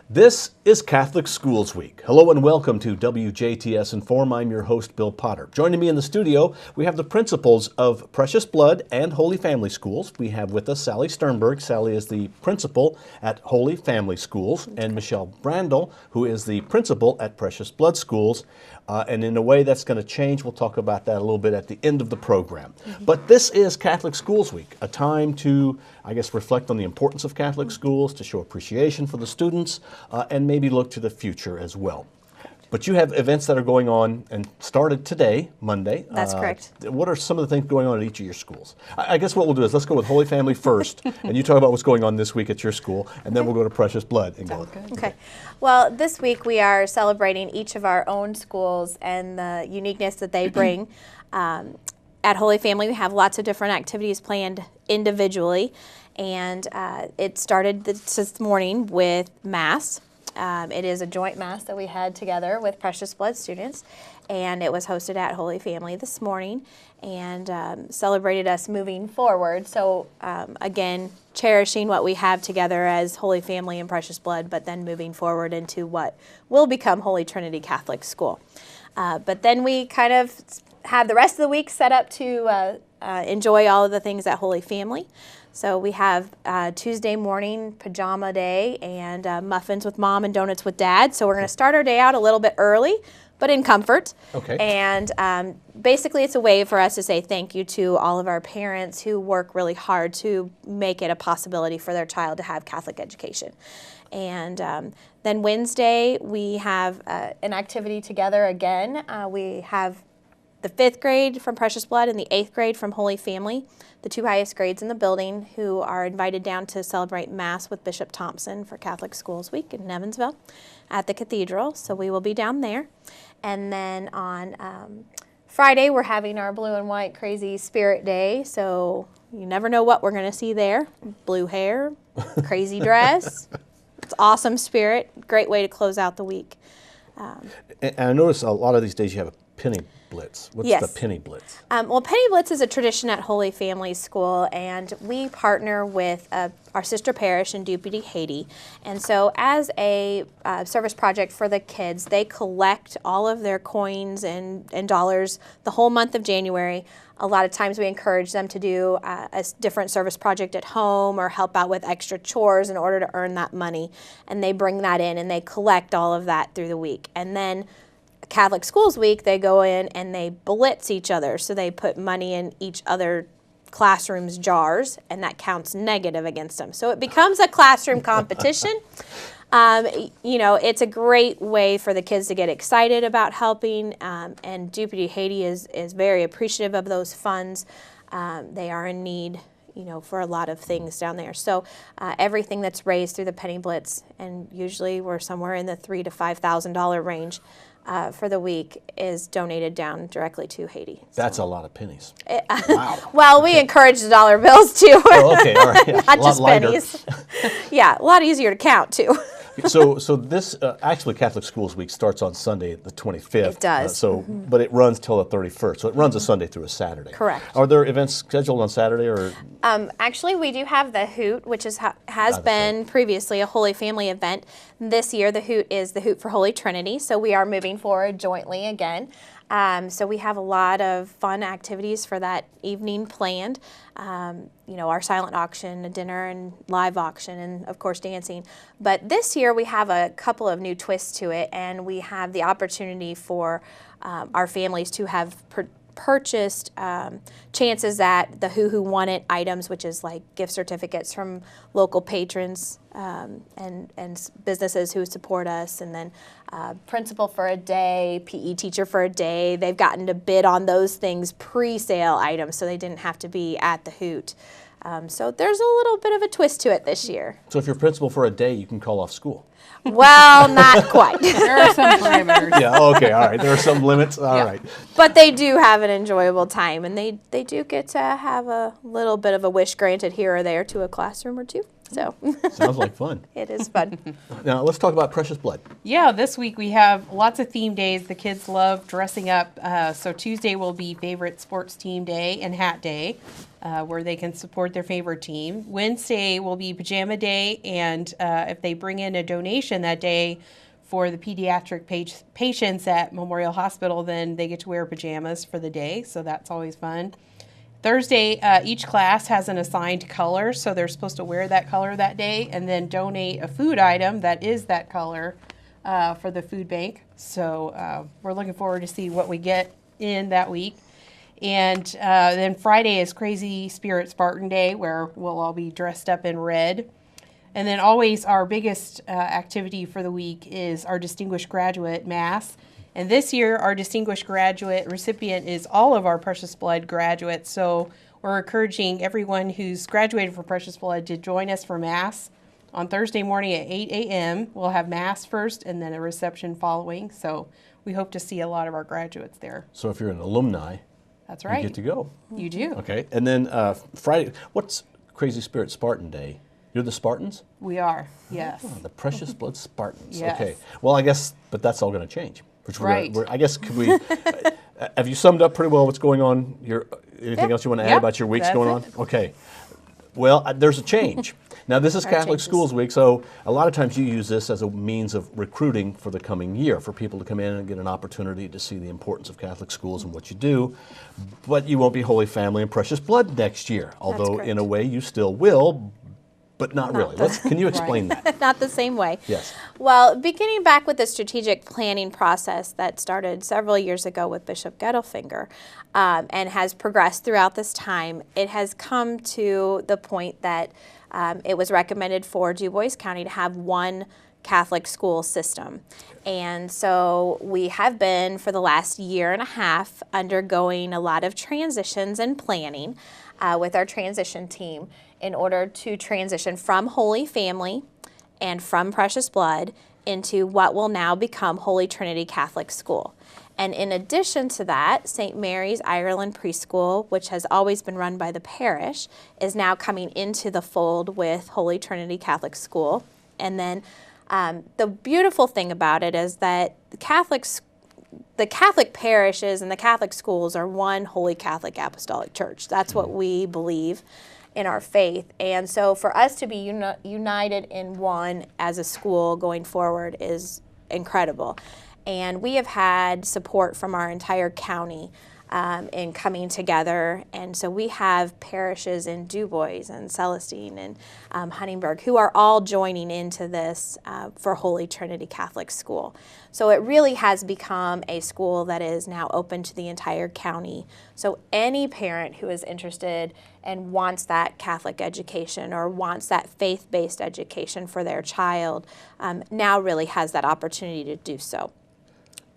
This is Catholic Schools Week. Hello and welcome to WJTS in.form. I'm your host, Bill Potter. Joining me in the studio, we have the principals of Precious Blood and Holy Family Schools. We have with us Sally Sternberg. Sally is the principal at Holy Family Schools, and Michelle Brandle, who is the principal at Precious Blood Schools. And in a way that's going to change, we'll talk about that a little bit at the end of the program. But this is Catholic Schools Week, a time to, I guess, reflect on the importance of Catholic schools, to show appreciation for the students, and maybe look to the future as well. But you have events that are going on and started today, Monday. That's correct. What are some of the things going on at each of your schools? I guess what we'll do is let's go with Holy Family first, and you talk about what's going on this week at your school, and then we'll go to Precious Blood. And go. Okay. Well, this week we are celebrating each of our own schools and the uniqueness that they bring. At Holy Family, we have lots of different activities planned individually, and it started this morning with Mass. It is a joint Mass that we had together with Precious Blood students, and it was hosted at Holy Family this morning and celebrated us moving forward. So again, cherishing what we have together as Holy Family and Precious Blood, but then moving forward into what will become Holy Trinity Catholic School. But then we kind of have the rest of the week set up to enjoy all of the things at Holy Family. So we have Tuesday morning pajama day and muffins with mom and donuts with dad. So we're going to start our day out a little bit early, but in comfort. Okay. And basically it's a way for us to say thank you to all of our parents who work really hard to make it a possibility for their child to have Catholic education. And then Wednesday we have an activity together again. We have the 5th grade from Precious Blood and the 8th grade from Holy Family, the 2 highest grades in the building, who are invited down to celebrate Mass with Bishop Thompson for Catholic Schools Week in Evansville at the cathedral. So we will be down there. And then on Friday, we're having our blue and white crazy spirit day. So you never know what we're going to see there. Blue hair, crazy dress. It's awesome spirit. Great way to close out the week. And I notice a lot of these days you have a penny Blitz. What's the Penny Blitz? Well, Penny Blitz is a tradition at Holy Family School, and we partner with our sister parish in Deputy, Haiti. And so as a service project for the kids, they collect all of their coins and dollars the whole month of January. A lot of times we encourage them to do a different service project at home or help out with extra chores in order to earn that money. And they bring that in and they collect all of that through the week. And then Catholic Schools Week, they go in and they blitz each other. So they put money in each other classroom's jars, and that counts negative against them. So it becomes a classroom competition. You know, it's a great way for the kids to get excited about helping, and Deputy Haiti is very appreciative of those funds. They are in need, you know, for a lot of things down there. So everything that's raised through the Penny Blitz, and usually we're somewhere in the $3,000 to $5,000 range, for the week, is donated down directly to Haiti. That's a lot of pennies. Wow. Well, we encourage the dollar bills too. Oh, okay, all right. Yeah, not just pennies. Yeah, a lot easier to count too. So this actually Catholic Schools Week starts on Sunday the 25th. It does. But it runs till the 31st. So it runs a Sunday through a Saturday. Correct. Are there events scheduled on Saturday or? Actually, we do have the Hoot, which has been previously a Holy Family event. This year, the Hoot is the Hoot for Holy Trinity. So we are moving forward jointly again. So we have a lot of fun activities for that evening planned. You know, our silent auction, a dinner and live auction, and of course dancing. But this year we have a couple of new twists to it, and we have the opportunity for our families to have purchased chances at the Who Won It items, which is like gift certificates from local patrons and businesses who support us, and then principal for a day, PE teacher for a day. They've gotten to bid on those things, pre-sale items, so they didn't have to be at the Hoot. So there's a little bit of a twist to it this year. So if you're principal for a day, you can call off school. Well, not quite. There are some parameters. Yeah, okay, all right. There are some limits. All right. But they do have an enjoyable time, and they do get to have a little bit of a wish granted here or there to a classroom or two. So sounds like fun. It is fun. Now let's talk about Precious Blood. Yeah, this week we have lots of theme days. The kids love dressing up. So Tuesday will be favorite sports team day and hat day. where they can support their favorite team. Wednesday will be pajama day, and if they bring in a donation that day for the pediatric patients at Memorial Hospital, then they get to wear pajamas for the day, so that's always fun. Thursday, each class has an assigned color, so they're supposed to wear that color that day and then donate a food item that is that color for the food bank. So we're looking forward to see what we get in that week. And then Friday is Crazy Spirit Spartan Day, where we'll all be dressed up in red. And then always our biggest activity for the week is our Distinguished Graduate Mass. And this year, our Distinguished Graduate recipient is all of our Precious Blood graduates. So we're encouraging everyone who's graduated from Precious Blood to join us for Mass on Thursday morning at 8 a.m. We'll have Mass first and then a reception following. So we hope to see a lot of our graduates there. So if you're an alumni, that's right. you get to go. You do. Okay. And then Friday, what's Crazy Spirit Spartan Day? You're the Spartans? We are, yes. Oh, the Precious Blood Spartans. Yes. Okay. Well, I guess, but that's all going to change. Which Right. I guess, could we, have you summed up pretty well what's going on? Anything else you want to add about your weeks that's going on? it. Okay. Well, there's a change. Now, this is Our Catholic changes. Schools Week, so a lot of times you use this as a means of recruiting for the coming year, for people to come in and get an opportunity to see the importance of Catholic schools and what you do. But you won't be Holy Family and Precious Blood next year, although in a correct. way you still will, but not really. Can you explain that? Not the same way. Yes. Well, beginning back with the strategic planning process that started several years ago with Bishop Gettelfinger and has progressed throughout this time, it has come to the point that it was recommended for DuBois County to have one Catholic school system. And so we have been, for the last year and a half, undergoing a lot of transitions and planning with our transition team in order to transition from Holy Family and from Precious Blood into what will now become Holy Trinity Catholic School. And in addition to that, St. Mary's Ireland Preschool, which has always been run by the parish, is now coming into the fold with Holy Trinity Catholic School. And then the beautiful thing about it is that the Catholic parishes and the Catholic schools are one Holy Catholic Apostolic Church. That's what we believe in our faith. And so for us to be united in one as a school going forward is incredible. And we have had support from our entire county in coming together. And so we have parishes in DuBois and Celestine and Huntingburg who are all joining into this for Holy Trinity Catholic School. So it really has become a school that is now open to the entire county. So any parent who is interested and wants that Catholic education or wants that faith-based education for their child now really has that opportunity to do so.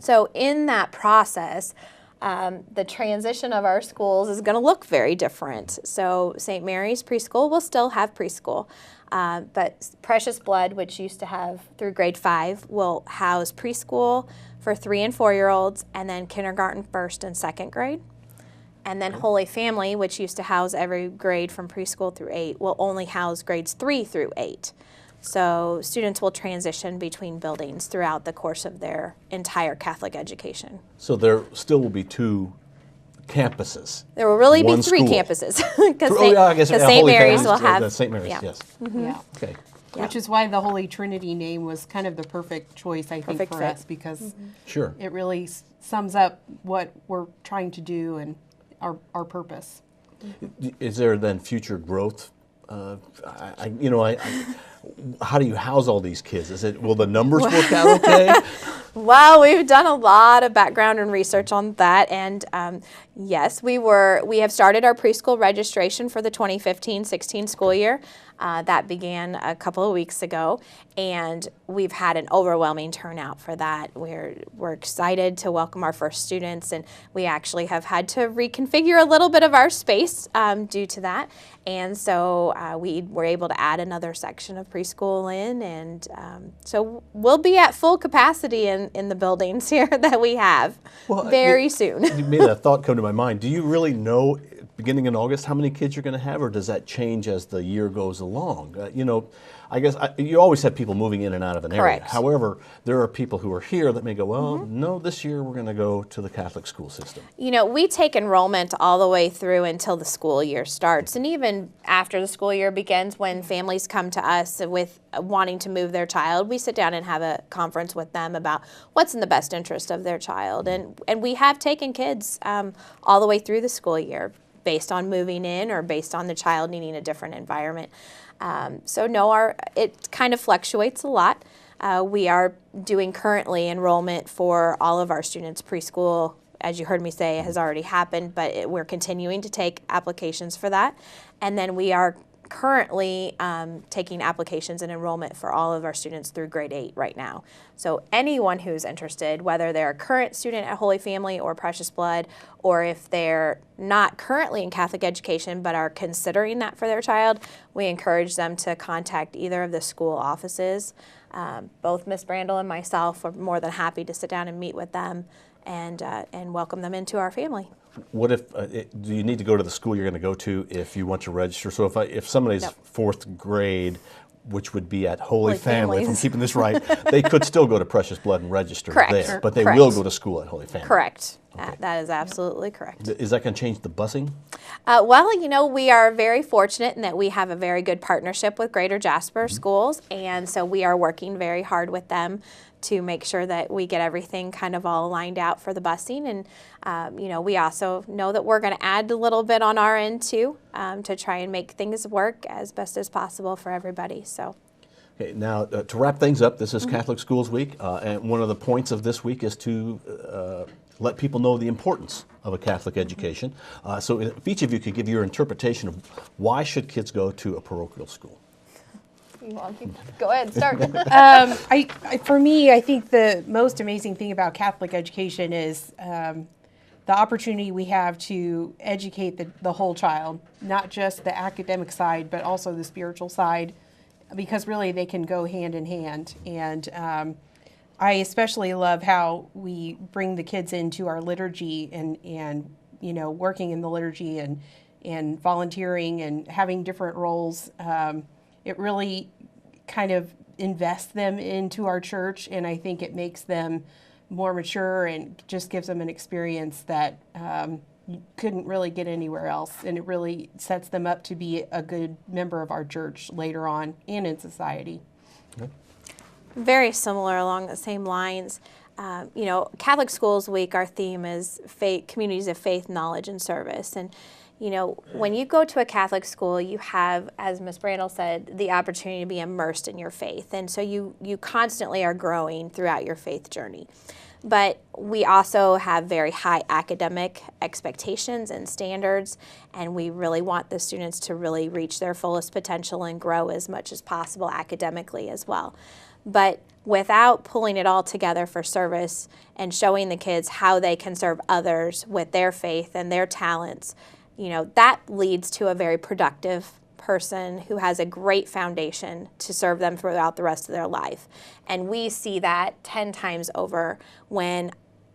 So in that process, the transition of our schools is going to look very different. So St. Mary's Preschool will still have preschool, but Precious Blood, which used to have through grade 5, will house preschool for 3 and 4-year-olds, and then kindergarten, 1st and 2nd grade. And then Holy Family, which used to house every grade from preschool through 8, will only house grades 3 through 8. So students will transition between buildings throughout the course of their entire Catholic education. So there still will be 2 campuses. There will really be One 3 school. campuses because St. Holy Mary's Families, will have St. Mary's, yeah. yes. Yeah. Okay. Yeah. Which is why the Holy Trinity name was kind of the perfect choice, I think, Perfect for fit. us, because Sure. it really sums up what we're trying to do and our purpose. Is there then future growth? How do you house all these kids? Will the numbers work out okay? Well, we've done a lot of background and research on that, and yes, we have started our preschool registration for the 2015-16 school year. That began a couple of weeks ago, and we've had an overwhelming turnout for that. We're excited to welcome our first students, and we actually have had to reconfigure a little bit of our space due to that. And so we were able to add another section of preschool in, and so we'll be at full capacity in the buildings here that we have very soon. You made a thought come to my mind. Do you really know, beginning in August, how many kids you're going to have, or does that change as the year goes along? I guess you always have people moving in and out of an area. Correct. However, there are people who are here that may go, well, no, this year we're going to go to the Catholic school system. You know, we take enrollment all the way through until the school year starts. And even after the school year begins, when families come to us with wanting to move their child, we sit down and have a conference with them about what's in the best interest of their child. And we have taken kids all the way through the school year based on moving in or based on the child needing a different environment. So no, it kind of fluctuates a lot. We are doing currently enrollment for all of our students. Preschool, as you heard me say, has already happened, but we're continuing to take applications for that. And then we are currently taking applications and enrollment for all of our students through grade 8 right now. So anyone who's interested, whether they're a current student at Holy Family or Precious Blood, or if they're not currently in Catholic education but are considering that for their child, we encourage them to contact either of the school offices. Both Miss Brandle and myself are more than happy to sit down and meet with them and welcome them into our family. What if, do you need to go to the school you're going to go to if you want to register? So if somebody's fourth grade, which would be at Holy Family, if I'm keeping this right, they could still go to Precious Blood and register there, but they will go to school at Holy Family. Correct. Okay. That is absolutely correct. Is that going to change the busing? Well, you know, we are very fortunate in that we have a very good partnership with Greater Jasper Schools, and so we are working very hard with them to make sure that we get everything kind of all lined out for the busing. And, you know, we also know that we're going to add a little bit on our end too to try and make things work as best as possible for everybody. So. Okay, now to wrap things up, this is Catholic Schools Week, and one of the points of this week is to let people know the importance of a Catholic education. So if each of you could give your interpretation of why should kids go to a parochial school? Go ahead, start. For me, I think the most amazing thing about Catholic education is the opportunity we have to educate the whole child, not just the academic side, but also the spiritual side, because really they can go hand in hand. And I especially love how we bring the kids into our liturgy and you know, working in the liturgy and volunteering and having different roles. It really kind of invests them into our church, and I think it makes them more mature and just gives them an experience that you couldn't really get anywhere else, and it really sets them up to be a good member of our church later on and in society. Okay. Very similar along the same lines. You know, Catholic Schools Week, our theme is faith, communities of faith, knowledge, and service. And you know, when you go to a Catholic school, you have, as Ms. Brandle said, the opportunity to be immersed in your faith. And so you constantly are growing throughout your faith journey. But we also have very high academic expectations and standards, and we really want the students to really reach their fullest potential and grow as much as possible academically as well. But without pulling it all together for service and showing the kids how they can serve others with their faith and their talents, you know, that leads to a very productive person who has a great foundation to serve them throughout the rest of their life. And we see that 10 times over when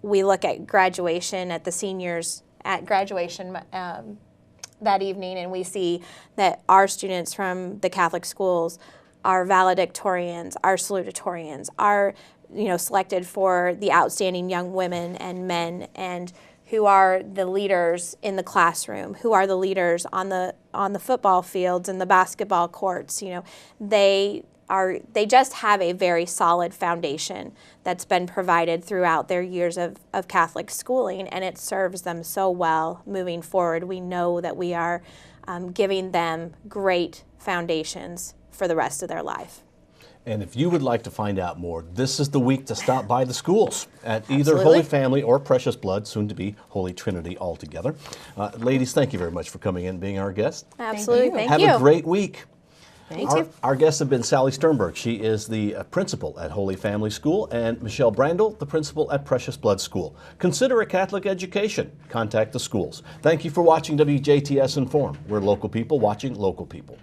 we look at graduation at the seniors at graduation that evening, and we see that our students from the Catholic schools are valedictorians, are salutatorians, are, you know, selected for the outstanding young women and men, and who are the leaders in the classroom, who are the leaders on the football fields and the basketball courts. You know, they just have a very solid foundation that's been provided throughout their years of Catholic schooling, and it serves them so well moving forward. We know that we are giving them great foundations for the rest of their life. And if you would like to find out more, this is the week to stop by the schools at either Absolutely. Holy Family or Precious Blood, soon to be Holy Trinity altogether. Ladies, thank you very much for coming in and being our guest. Absolutely, thank you. Have a great week. Thank you. Our guests have been Sally Sternberg. She is the principal at Holy Family School, and Michelle Brandle, the principal at Precious Blood School. Consider a Catholic education. Contact the schools. Thank you for watching WJTS in.form. We're local people watching local people.